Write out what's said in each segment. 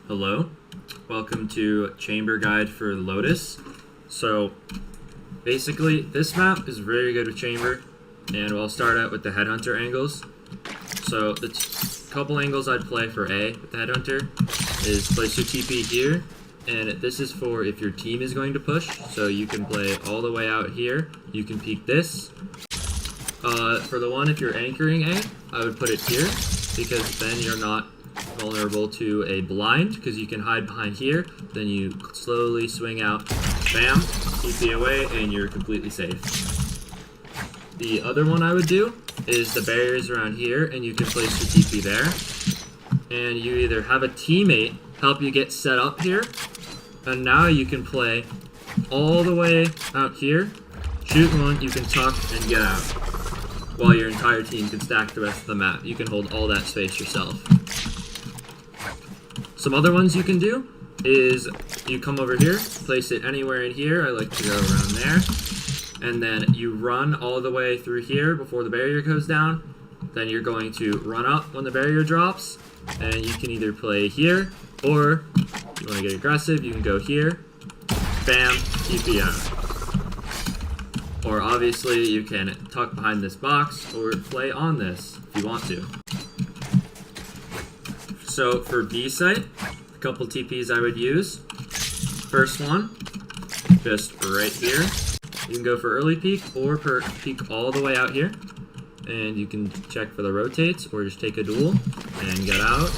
Hello, welcome to Chamber Guide for Lotus. So basically this map is very good with Chamber, and we'll start out with the Headhunter angles. So the couple angles I'd play for A with the Headhunter is place your TP here, and this is for if your team is going to push, so you can play all the way out here. You can peek this. For the one if you're anchoring A, I would put it here, because then you're not vulnerable to a blind, because you can hide behind here, then you slowly swing out, bam, TP away, and you're completely safe. The other one I would do is the barriers around here, and you can place your TP there, and you either have a teammate help you get set up here, and now you can play all the way out here, shoot one, you can tuck and get out, while your entire team can stack the rest of the map. You can hold all that space yourself. Some other ones you can do is you come over here, place it anywhere in here. I like to go around there. And then you run all the way through here before the barrier goes down. Then you're going to run up when the barrier drops. And you can either play here, or if you want to get aggressive, you can go here. Bam, TP out. Or obviously you can tuck behind this box or play on this if you want to. So for B site, a couple TPs I would use. First one, just right here. You can go for early peek or peek all the way out here. And you can check for the rotates or just take a duel and get out.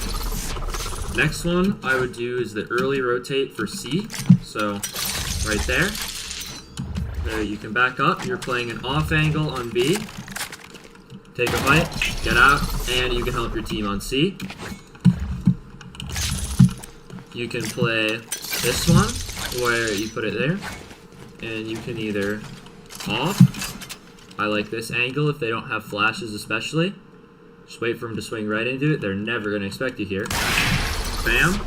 Next one I would do is the early rotate for C. So right there. There you can back up. You're playing an off angle on B. Take a fight, get out, and you can help your team on C. You can play this one, where you put it there, and you can either off. I like this angle if they don't have flashes especially. Just wait for them to swing right into it. They're never going to expect you here. Bam.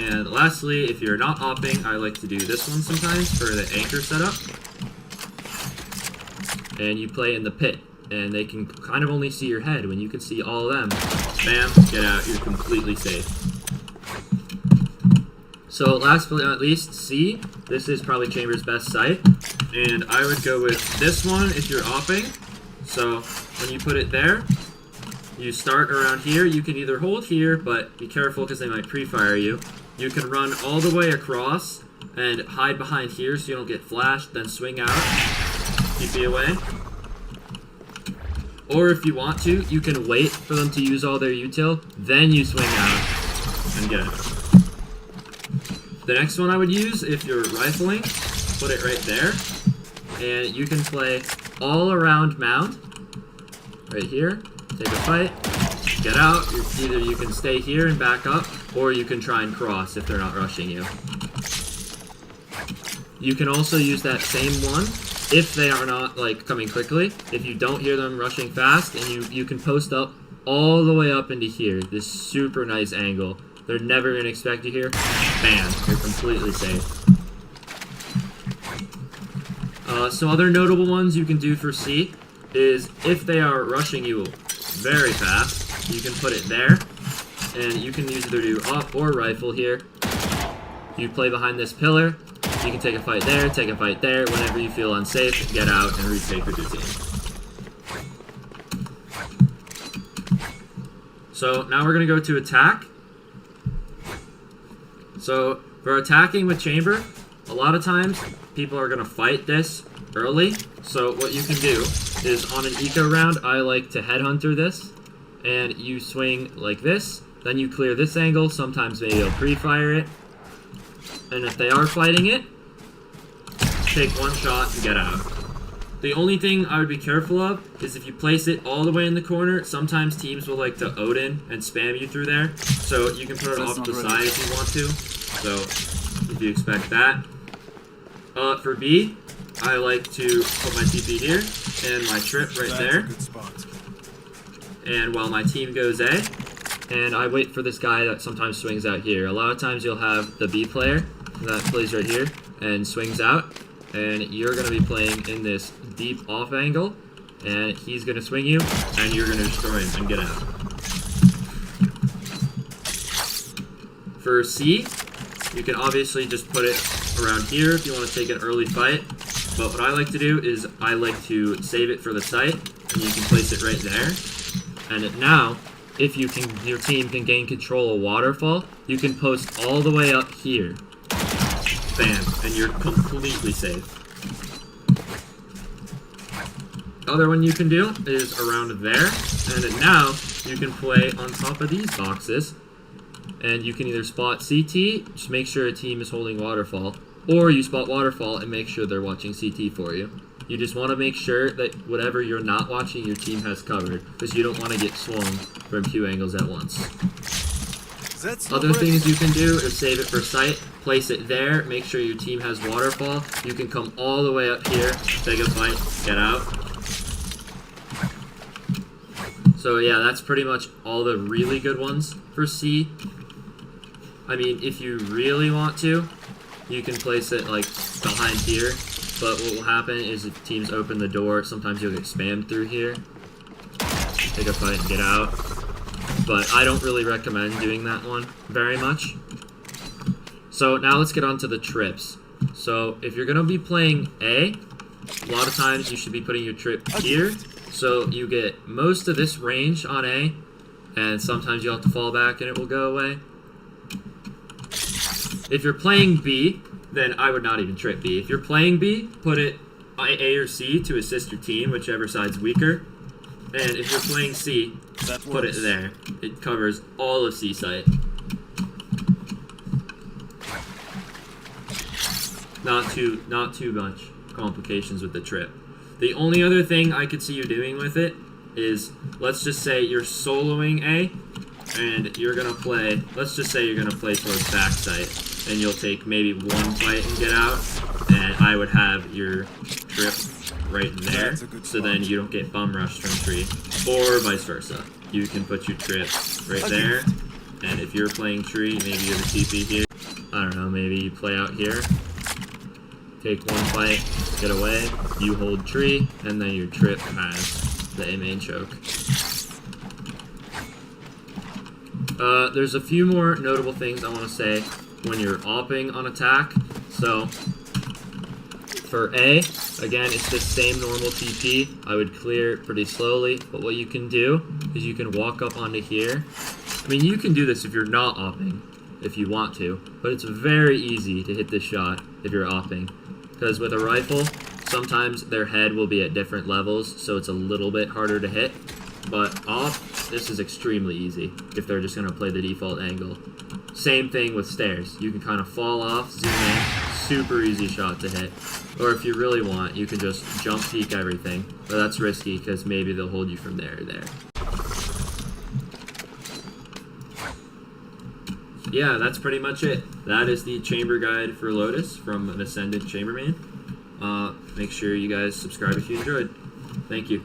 And lastly, if you're not oping, I like to do this one sometimes for the anchor setup. And you play in the pit, and they can kind of only see your head when you can see all of them. Bam, get out, you're completely safe. So last but not least, C. This is probably Chamber's best site, and I would go with this one if you're oping. So when you put it there, you start around here. You can either hold here, but be careful because they might pre-fire you. You can run all the way across and hide behind here so you don't get flashed, then swing out, TP away. Or if you want to, you can wait for them to use all their util, then you swing out and get out. The next one I would use, if you're rifling, put it right there, and you can play all around mound, right here, take a fight, get out. Either you can stay here and back up, or you can try and cross if they're not rushing you. You can also use that same one if they are not like coming quickly. If you don't hear them rushing fast, and you can post up all the way up into here, this super nice angle. They're never going to expect you here. Bam, you're completely safe. Some other notable ones you can do for C is if they are rushing you very fast, you can put it there, and you can either do op or rifle here. You play behind this pillar, you can take a fight there, take a fight there. Whenever you feel unsafe, get out and retake with your team. So now we're going to go to attack. So for attacking with Chamber, a lot of times people are going to fight this early. So what you can do is on an eco round, I like to headhunter this, and you swing like this. Then you clear this angle. Sometimes maybe you'll pre-fire it. And if they are fighting it, take one shot and get out. The only thing I would be careful of is if you place it all the way in the corner, sometimes teams will like to Odin and spam you through there. So you can put it off to the side if you want to. So if you expect that. For B, I like to put my TP here and my trip right there. And while my team goes A, and I wait for this guy that sometimes swings out here. A lot of times you'll have the B player that plays right here and swings out, and you're going to be playing in this deep off angle, and he's going to swing you, and you're going to destroy him and get out. For C, you can obviously just put it around here if you want to take an early fight. But what I like to do is I like to save it for the site, and you can place it right there. And now, if your team can gain control of waterfall, you can post all the way up here. Bam, and you're completely safe. Other one you can do is around there, and now you can play on top of these boxes, and you can either spot CT, just make sure a team is holding waterfall, or you spot waterfall and make sure they're watching CT for you. You just want to make sure that whatever you're not watching, your team has covered, because you don't want to get swung from 2 angles at once. Other things you can do is save it for sight, place it there, make sure your team has waterfall. You can come all the way up here, take a fight, get out. So yeah, that's pretty much all the really good ones for C. I mean, if you really want to, you can place it like behind here, but what will happen is if teams open the door, sometimes you'll get spammed through here. Take a fight and get out. But I don't really recommend doing that one very much. So now let's get on to the trips. So if you're going to be playing A, a lot of times you should be putting your trip here. So you get most of this range on A, and sometimes you'll have to fall back and it will go away. If you're playing B, then I would not even trip B. If you're playing B, put it A or C to assist your team, whichever side's weaker. And if you're playing C, put it there. It covers all of C site. Not too much complications with the trip. The only other thing I could see you doing with it is, let's just say you're soloing A, and you're gonna play, let's just say you're gonna play towards back site, and you'll take maybe one fight and get out, and I would have your trip right in there, so then you don't get bum rushed from tree, or vice versa. You can put your trip right there, and if you're playing tree, maybe you have a TP here, I don't know, maybe you play out here, take one fight, get away, you hold tree, and then your trip has the A main choke. There's a few more notable things I want to say when you're opping on attack. So for A, again, it's the same normal TP. I would clear pretty slowly, but what you can do is you can walk up onto here. I mean, you can do this if you're not opping, if you want to, but it's very easy to hit this shot if you're opping. Because with a rifle, sometimes their head will be at different levels, so it's a little bit harder to hit. But off, this is extremely easy if they're just going to play the default angle. Same thing with stairs. You can kind of fall off, zoom in, super easy shot to hit. Or if you really want, you can just jump peek everything. But that's risky because maybe they'll hold you from there to there. Yeah, that's pretty much it. That is the chamber guide for Lotus from an Ascendant Chambermain. Make sure you guys subscribe if you enjoyed. Thank you.